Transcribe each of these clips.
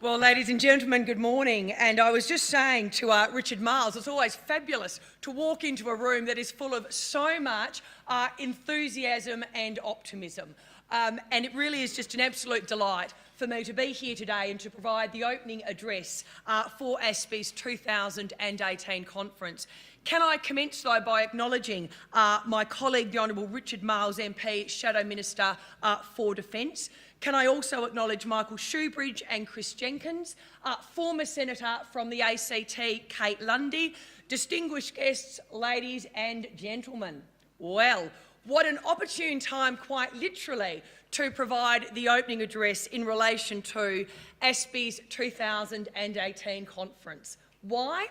Well, ladies and gentlemen, good morning. And I was just saying to Richard Marles, it's always fabulous to walk into a room that is full of so much enthusiasm and optimism. And it really is just an absolute delight for me to be here today and to provide the opening address for ASPI's 2018 conference. Can I commence, though, by acknowledging my colleague, the Honourable Richard Marles MP, Shadow Minister for Defence. Can I also acknowledge Michael Shoebridge and Chris Jenkins, former Senator from the ACT, Kate Lundy, distinguished guests, ladies and gentlemen. Well, what an opportune time, quite literally, to provide the opening address in relation to ASPI's 2018 conference. Why?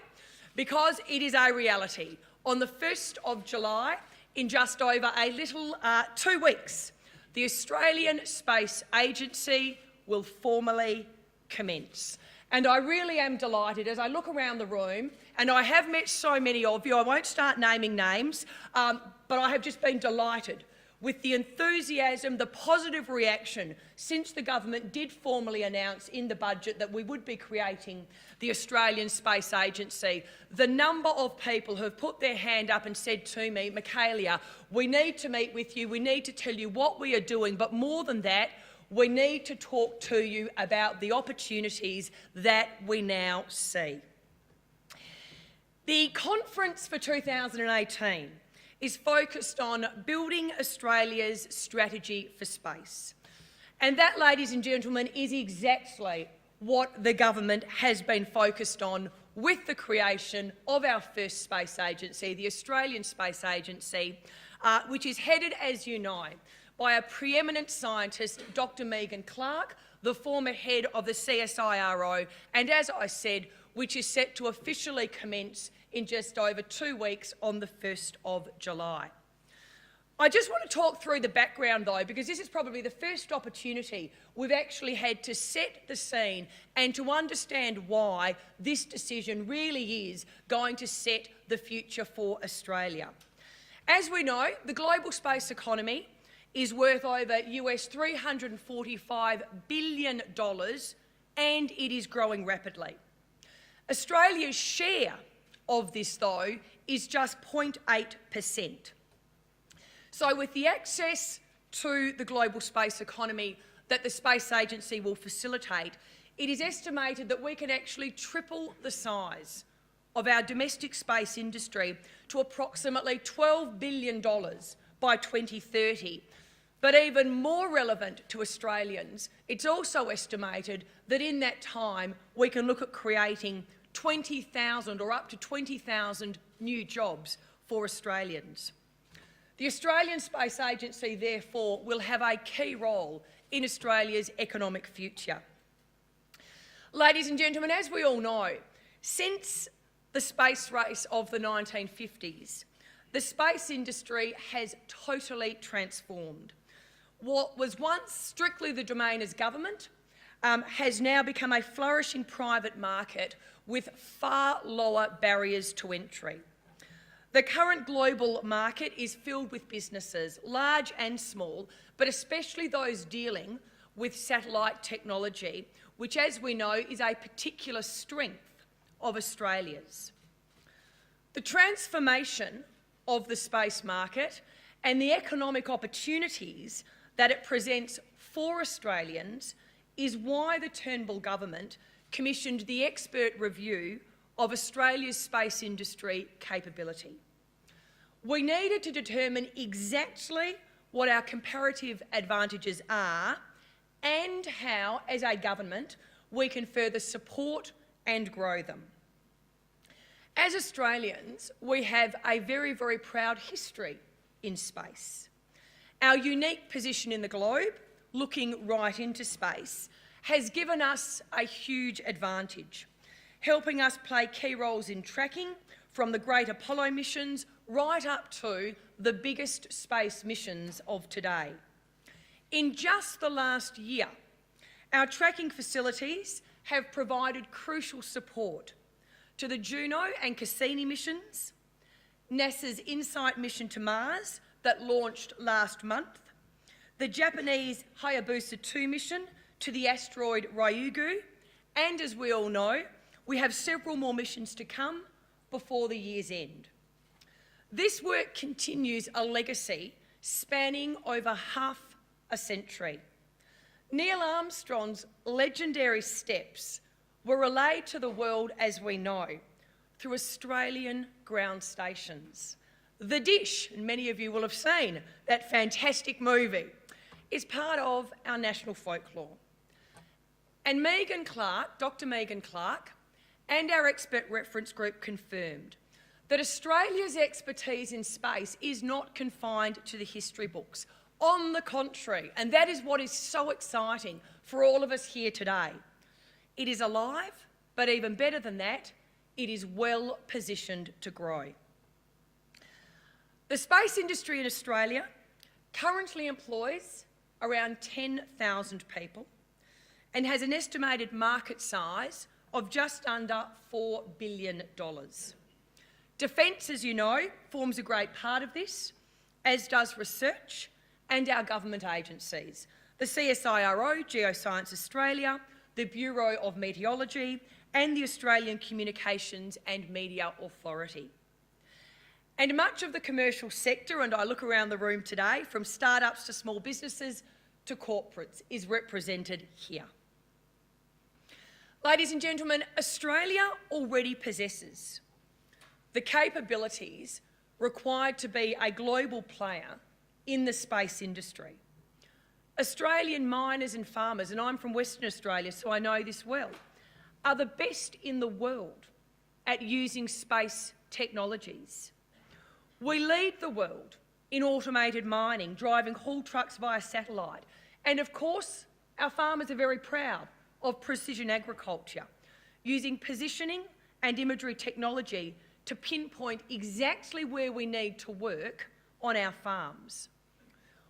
Because it is a reality. On the 1st of July, in just over a little 2 weeks, the Australian Space Agency will formally commence. And I really am delighted as I look around the room, and I have met so many of you. I won't start naming names, but I have just been delighted with the enthusiasm, the positive reaction since the government did formally announce in the budget that we would be creating the Australian Space Agency. The number of people who have put their hand up and said to me, Michaelia, we need to meet with you, we need to tell you what we are doing, but more than that, we need to talk to you about the opportunities that we now see. The conference for 2018 is focused on building Australia's strategy for space. And that, ladies and gentlemen, is exactly what the government has been focused on with the creation of our first space agency, the Australian Space Agency, which is headed, as you know, by a preeminent scientist, Dr. Megan Clark, the former head of the CSIRO, and as I said, which is set to officially commence in just over 2 weeks on the 1st of July. I just want to talk through the background, though, because this is probably the first opportunity we've actually had to set the scene and to understand why this decision really is going to set the future for Australia. As we know, the global space economy is worth over US $345 billion, and it is growing rapidly. Australia's share of this, though, is just 0.8%. So with the access to the global space economy that the Space Agency will facilitate, it is estimated that we can actually triple the size of our domestic space industry to approximately $12 billion by 2030. But even more relevant to Australians, it's also estimated that in that time we can look at creating 20,000 or up to 20,000 new jobs for Australians. The Australian Space Agency, therefore, will have a key role in Australia's economic future. Ladies and gentlemen, as we all know, since the space race of the 1950s, the space industry has totally transformed. What was once strictly the domain of government has now become a flourishing private market with far lower barriers to entry. The current global market is filled with businesses, large and small, but especially those dealing with satellite technology, which, as we know, is a particular strength of Australia's. The transformation of the space market and the economic opportunities that it presents for Australians is why the Turnbull government commissioned the expert review of Australia's space industry capability. We needed to determine exactly what our comparative advantages are and how, as a government, we can further support and grow them. As Australians, we have a very, very proud history in space. Our unique position in the globe, looking right into space, has given us a huge advantage, helping us play key roles in tracking from the great Apollo missions right up to the biggest space missions of today. In just the last year, our tracking facilities have provided crucial support to the Juno and Cassini missions, NASA's InSight mission to Mars that launched last month, the Japanese Hayabusa 2 mission to the asteroid Ryugu, And as we all know, we have several more missions to come before the year's end. This work continues a legacy spanning over half a century. Neil Armstrong's legendary steps were relayed to the world, as we know, through Australian ground stations. The Dish, and many of you will have seen that fantastic movie, is part of our national folklore. And Megan Clark, Dr. Megan Clark, and our expert reference group confirmed that Australia's expertise in space is not confined to the history books. On the contrary, and that is what is so exciting for all of us here today. It is alive, but even better than that, it is well positioned to grow. The space industry in Australia currently employs around 10,000 people and has an estimated market size of just under $4 billion. Defence, as you know, forms a great part of this, as does research and our government agencies, the CSIRO, Geoscience Australia, the Bureau of Meteorology, and the Australian Communications and Media Authority. And much of the commercial sector, and I look around the room today, from startups to small businesses to corporates, is represented here. Ladies and gentlemen, Australia already possesses the capabilities required to be a global player in the space industry. Australian miners and farmers, and I'm from Western Australia, so I know this well, are the best in the world at using space technologies. We lead the world in automated mining, driving haul trucks via satellite, and of course, our farmers are very proud of precision agriculture, using positioning and imagery technology to pinpoint exactly where we need to work on our farms.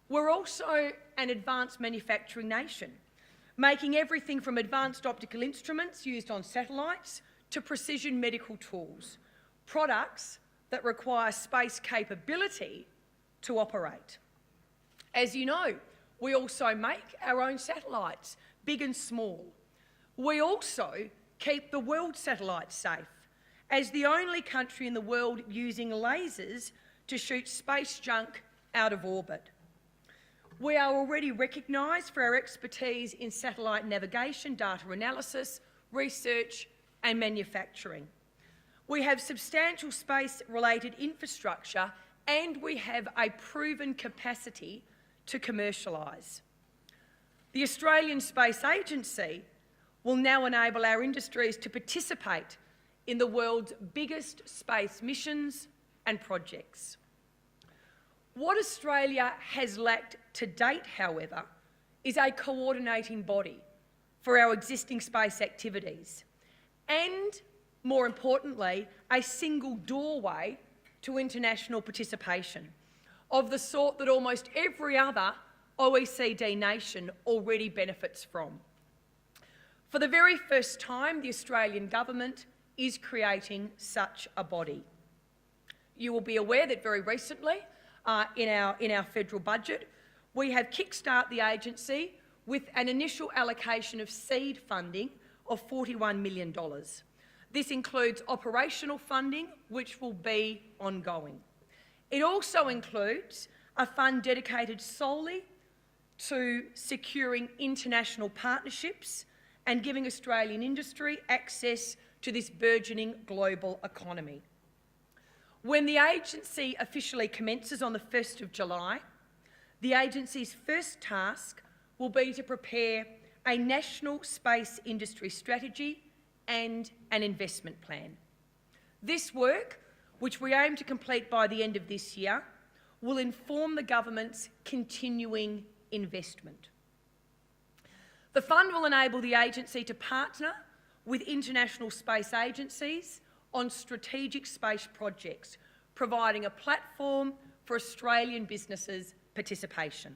We're also an advanced manufacturing nation, making everything from advanced optical instruments used on satellites to precision medical tools, products that require space capability to operate. As you know, we also make our own satellites, big and small. We also keep the world's satellites safe, as the only country in the world using lasers to shoot space junk out of orbit. We are already recognised for our expertise in satellite navigation, data analysis, research and manufacturing. We have substantial space-related infrastructure and we have a proven capacity to commercialise. The Australian Space Agency will now enable our industries to participate in the world's biggest space missions and projects. What Australia has lacked to date, however, is a coordinating body for our existing space activities and, more importantly, a single doorway to international participation of the sort that almost every other OECD nation already benefits from. For the very first time, the Australian government is creating such a body. You will be aware that very recently, in our federal budget, we have kickstart the agency with an initial allocation of seed funding of $41 million. This includes operational funding, which will be ongoing. It also includes a fund dedicated solely to securing international partnerships and giving Australian industry access to this burgeoning global economy. When the agency officially commences on the 1st of July, the agency's first task will be to prepare a national space industry strategy and an investment plan. This work, which we aim to complete by the end of this year, will inform the government's continuing investment. The fund will enable the agency to partner with international space agencies on strategic space projects, providing a platform for Australian businesses' participation.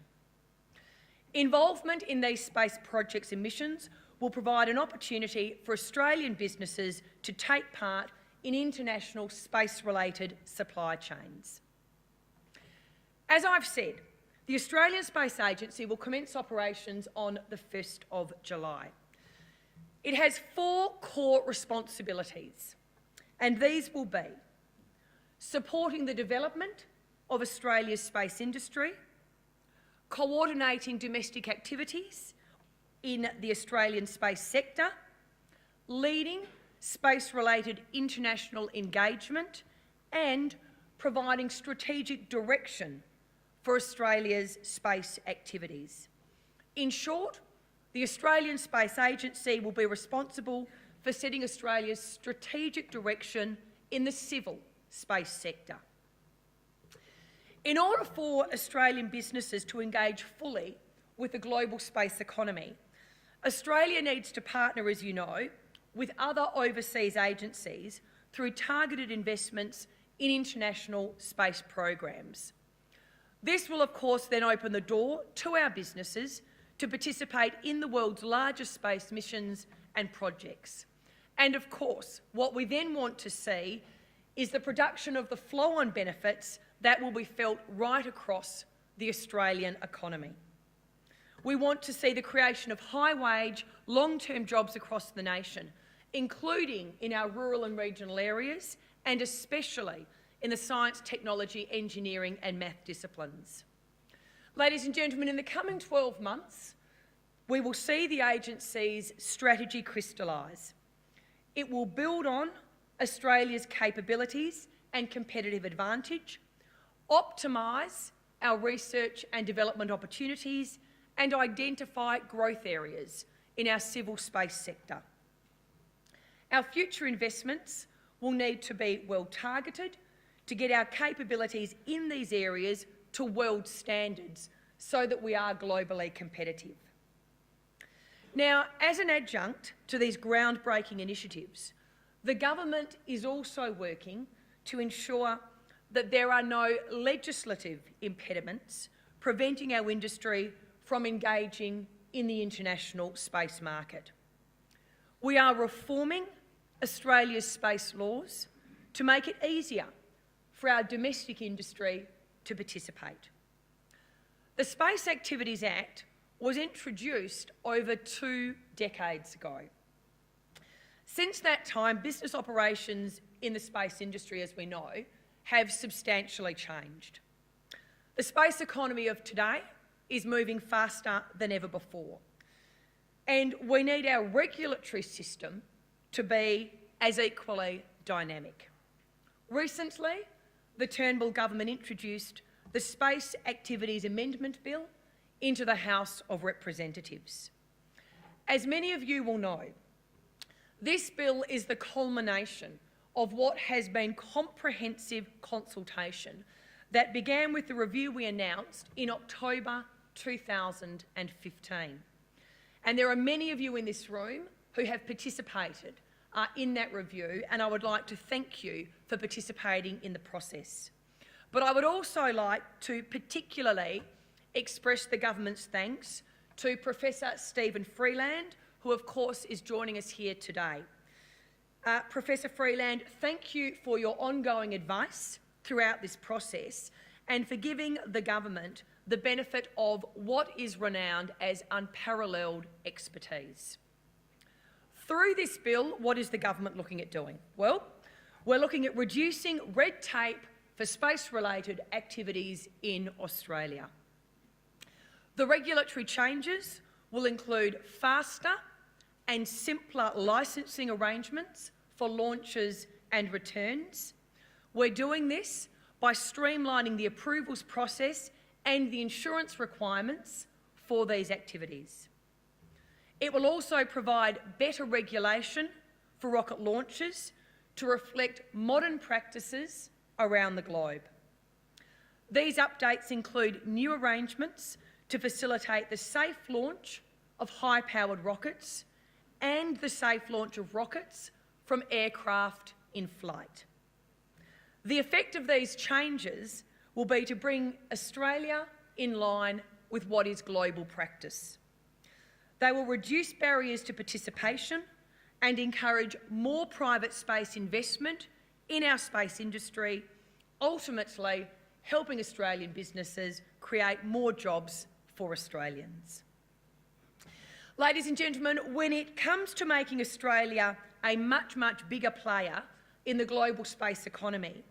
Involvement in these space projects and missions will provide an opportunity for Australian businesses to take part in international space-related supply chains. As I've said, the Australian Space Agency will commence operations on the 1st of July. It has 4 core responsibilities, and these will be supporting the development of Australia's space industry, coordinating domestic activities in the Australian space sector, leading space-related international engagement, and providing strategic direction for Australia's space activities. In short, the Australian Space Agency will be responsible for setting Australia's strategic direction in the civil space sector. In order for Australian businesses to engage fully with the global space economy, Australia needs to partner, as you know, with other overseas agencies through targeted investments in international space programs. This will, of course, then open the door to our businesses to participate in the world's largest space missions and projects. And of course, what we then want to see is the production of the flow-on benefits that will be felt right across the Australian economy. We want to see the creation of high-wage, long-term jobs across the nation, including in our rural and regional areas, and especially in the science, technology, engineering and math disciplines. Ladies and gentlemen, in the coming 12 months, we will see the agency's strategy crystallise. It will build on Australia's capabilities and competitive advantage, optimise our research and development opportunities, and identify growth areas in our civil space sector. Our future investments will need to be well targeted to get our capabilities in these areas to world standards so that we are globally competitive. Now, as an adjunct to these groundbreaking initiatives, the government is also working to ensure that there are no legislative impediments preventing our industry from engaging in the international space market. We are reforming Australia's space laws to make it easier for our domestic industry to participate. The Space Activities Act was introduced over 2 decades ago. Since that time, business operations in the space industry, as we know, have substantially changed. The space economy of today is moving faster than ever before, and we need our regulatory system to be as equally dynamic. Recently, the Turnbull government introduced the Space Activities Amendment Bill into the House of Representatives. As many of you will know, this bill is the culmination of what has been comprehensive consultation that began with the review we announced in October 2015. And there are many of you in this room who have participated in that review, and I would like to thank you for participating in the process. But I would also like to particularly express the government's thanks to Professor Stephen Freeland, who of course is joining us here today. Professor Freeland, thank you for your ongoing advice throughout this process and for giving the government the benefit of what is renowned as unparalleled expertise. Through this bill, what is the government looking at doing? Well, we're looking at reducing red tape for space-related activities in Australia. The regulatory changes will include faster and simpler licensing arrangements for launches and returns. We're doing this by streamlining the approvals process and the insurance requirements for these activities. It will also provide better regulation for rocket launches to reflect modern practices around the globe. These updates include new arrangements to facilitate the safe launch of high-powered rockets and the safe launch of rockets from aircraft in flight. The effect of these changes will be to bring Australia in line with what is global practice. They will reduce barriers to participation and encourage more private space investment in our space industry, ultimately helping Australian businesses create more jobs for Australians. Ladies and gentlemen, when it comes to making Australia a much, much bigger player in the global space economy,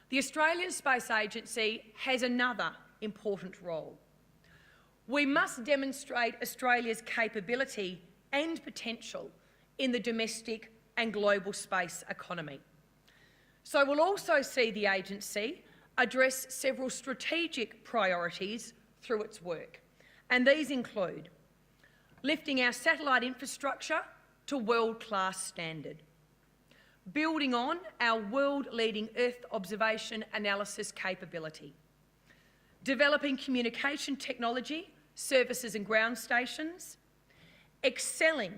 the Australian Space Agency has another important role. We must demonstrate Australia's capability and potential in the domestic and global space economy. So we'll also see the agency address several strategic priorities through its work, and these include lifting our satellite infrastructure to world-class standard, building on our world-leading Earth observation analysis capability, developing communication technology, services and ground stations, excelling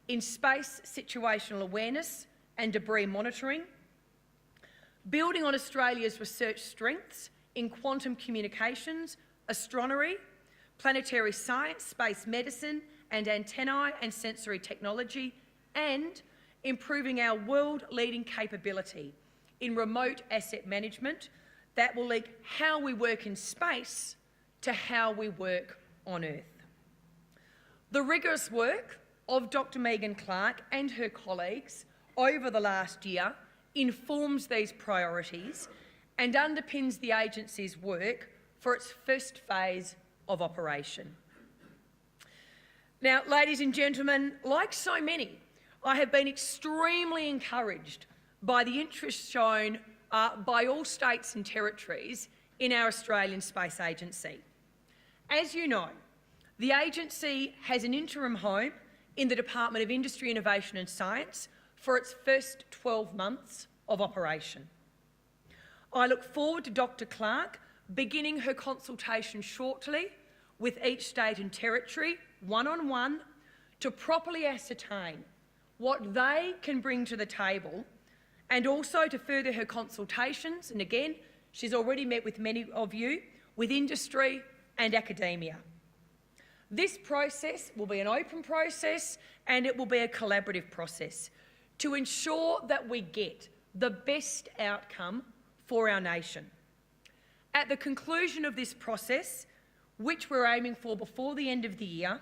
in space situational awareness and debris monitoring, building on Australia's research strengths in quantum communications, astronomy, planetary science, space medicine and antennae and sensory technology, and improving our world-leading capability in remote asset management that will link how we work in space to how we work on Earth. The rigorous work of Dr. Megan Clark and her colleagues over the last year informs these priorities and underpins the agency's work for its first phase of operation. Now, ladies and gentlemen, like so many, I have been extremely encouraged by the interest shown by all states and territories in our Australian Space Agency. As you know, the agency has an interim home in the Department of Industry, Innovation and Science for its first 12 months of operation. I look forward to Dr. Clark beginning her consultation shortly with each state and territory, one-on-one, to properly ascertain what they can bring to the table and also to further her consultations, and again, she's already met with many of you, with industry and academia. This process will be an open process and it will be a collaborative process to ensure that we get the best outcome for our nation. At the conclusion of this process, which we're aiming for before the end of the year,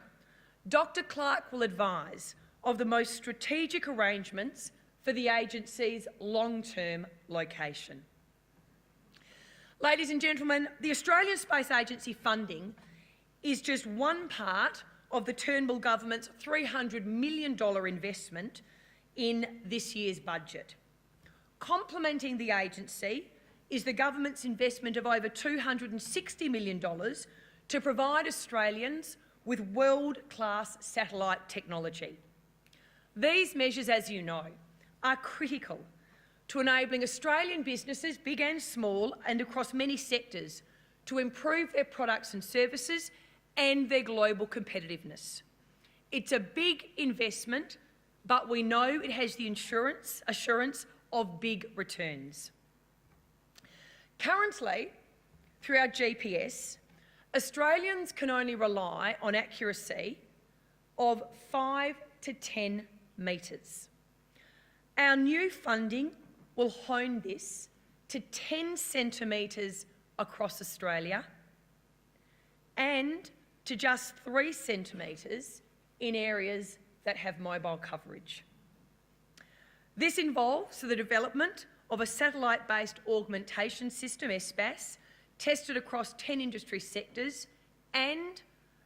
Dr. Clark will advise of the most strategic arrangements for the agency's long-term location. Ladies and gentlemen, the Australian Space Agency funding is just one part of the Turnbull government's $300 million investment in this year's budget. Complementing the agency is the government's investment of over $260 million to provide Australians with world-class satellite technology. These measures, as you know, are critical to enabling Australian businesses, big and small, and across many sectors, to improve their products and services and their global competitiveness. It's a big investment, but we know it has the assurance of big returns. Currently, through our GPS, Australians can only rely on accuracy of 5 to 10 metres. Our new funding will hone this to 10 centimetres across Australia and to just 3 centimetres in areas that have mobile coverage. This involves the development of a satellite-based augmentation system, SBAS, tested across 10 industry sectors, and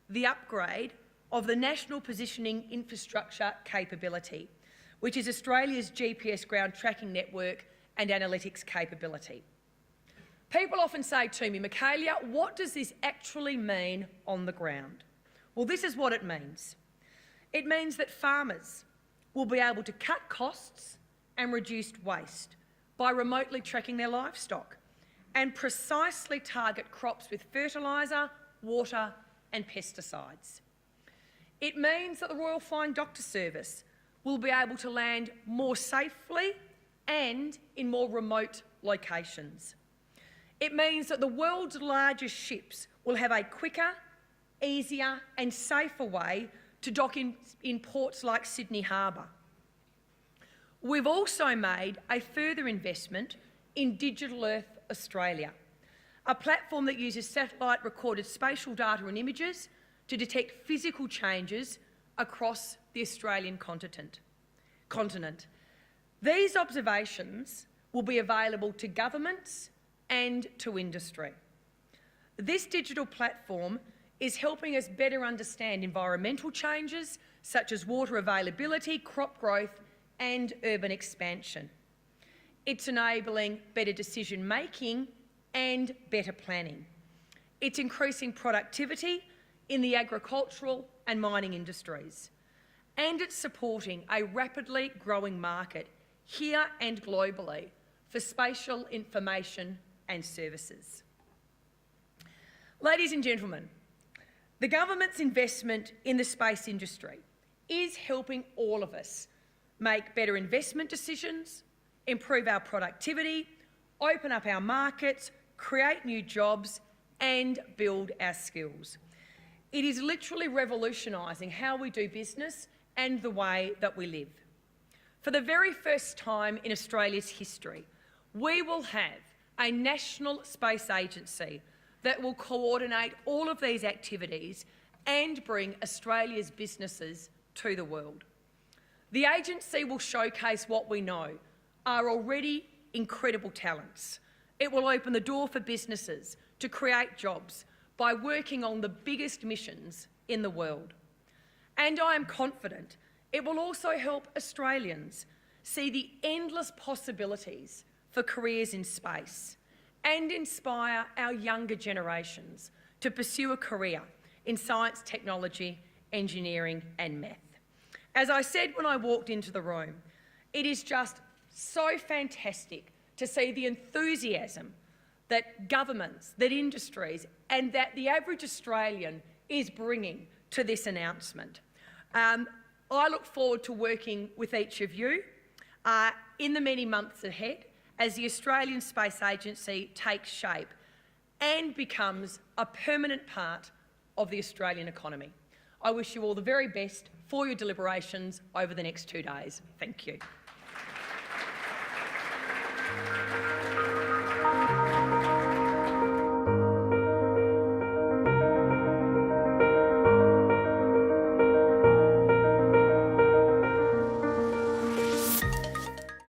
the upgrade of the National Positioning Infrastructure capability, which is Australia's GPS ground tracking network and analytics capability. People often say to me, Michaelia, what does this actually mean on the ground? Well, this is what it means. It means that farmers will be able to cut costs and reduce waste by remotely tracking their livestock and precisely target crops with fertiliser, water and pesticides. It means that the Royal Flying Doctor Service will be able to land more safely and in more remote locations. It means that the world's largest ships will have a quicker, easier and safer way to dock in ports like Sydney Harbour. We've also made a further investment in Digital Earth Australia, a platform that uses satellite recorded spatial data and images to detect physical changes across the Australian continent. These observations will be available to governments and to industry. This digital platform is helping us better understand environmental changes such as water availability, crop growth and urban expansion. It's enabling better decision making and better planning. It's increasing productivity in the agricultural and mining industries. And it's supporting a rapidly growing market here and globally for spatial information and services. Ladies and gentlemen, the government's investment in the space industry is helping all of us make better investment decisions, improve our productivity, open up our markets, create new jobs and build our skills. It is literally revolutionising how we do business and the way that we live. For the very first time in Australia's history, we will have a national space agency that will coordinate all of these activities and bring Australia's businesses to the world. The agency will showcase what we know are already incredible talents. It will open the door for businesses to create jobs by working on the biggest missions in the world. And I am confident it will also help Australians see the endless possibilities for careers in space and inspire our younger generations to pursue a career in science, technology, engineering and math. As I said when I walked into the room, it is just so fantastic to see the enthusiasm that governments, that industries and that the average Australian is bringing to this announcement. I look forward to working with each of you in the many months ahead as the Australian Space Agency takes shape and becomes a permanent part of the Australian economy. I wish you all the very best for your deliberations over the next 2 days. Thank you.